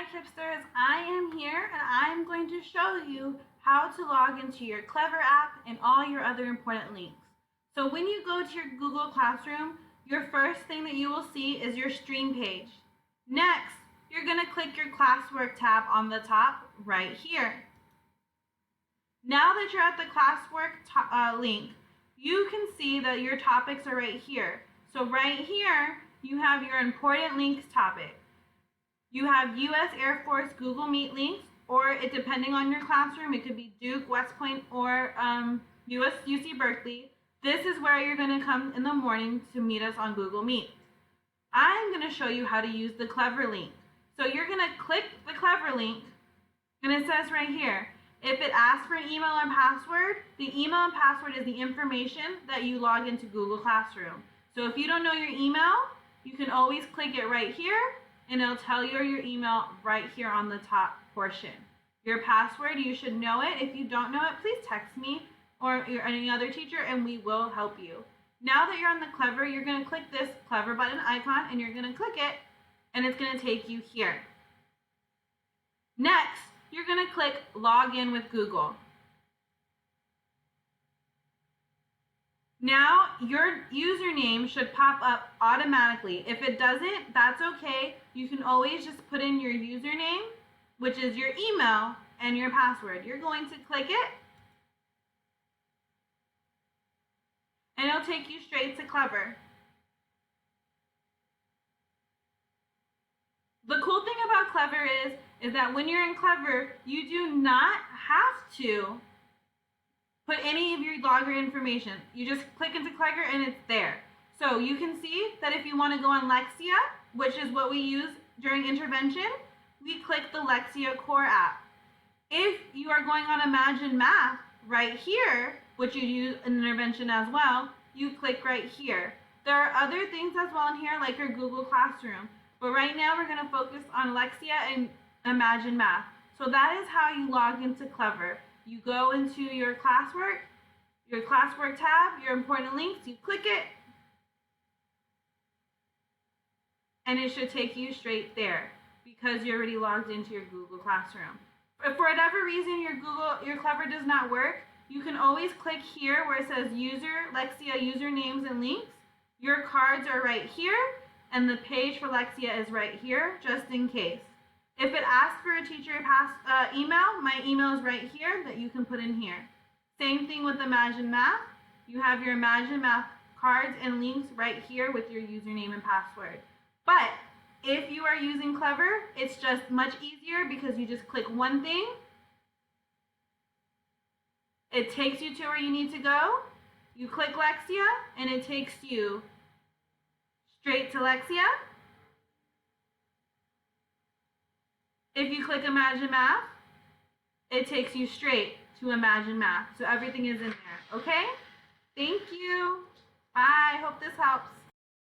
Hipsters, I am here and I'm going to show you how to log into your Clever app and all your other important links. So when you go to your Google Classroom, your first thing that you will see is your stream page. Next, you're going to click your Classwork tab on the top right here. Now that you're at the Classwork link, you can see that your topics are right here. So right here, you have your important links topic. You have U.S. Air Force Google Meet links, or depending on your classroom, it could be Duke, West Point, or UC Berkeley. This is where you're going to come in the morning to meet us on Google Meet. I'm going to show you how to use the Clever link. So you're going to click the Clever link, and it says right here, if it asks for an email or password, the email and password is the information that you log into Google Classroom. So if you don't know your email, you can always click it right here, and it'll tell you your email right here on the top portion. Your password, you should know it. If you don't know it, please text me or any other teacher and we will help you. Now that you're on the Clever, you're going to click this Clever button icon and you're going to click it and it's going to take you here. Next, you're going to click Log in with Google. Now, your username should pop up automatically. If it doesn't, that's okay. You can always just put in your username, which is your email, and your password. You're going to click it, and it'll take you straight to Clever. The cool thing about Clever is that when you're in Clever, you do not have to put any of your logger information. You just click into Clever and it's there. So you can see that if you want to go on Lexia, which is what we use during intervention, we click the Lexia Core app. If you are going on Imagine Math right here, which you use in intervention as well, you click right here. There are other things as well in here like your Google Classroom, but right now we're going to focus on Lexia and Imagine Math. So that is how you log into Clever. You go into your Classwork tab, your important links, you click it, and it should take you straight there because you're already logged into your Google Classroom. If for whatever reason your Clever does not work, you can always click here where it says Lexia usernames and links. Your cards are right here, and the page for Lexia is right here, just in case. If it asks for a teacher email, my email is right here that you can put in here. Same thing with Imagine Math. You have your Imagine Math cards and links right here with your username and password. But if you are using Clever, it's just much easier because you just click one thing. It takes you to where you need to go. You click Lexia and it takes you straight to Lexia. If you click Imagine Math, it takes you straight to Imagine Math. So everything is in there, okay? Thank you. Bye. Hope this helps.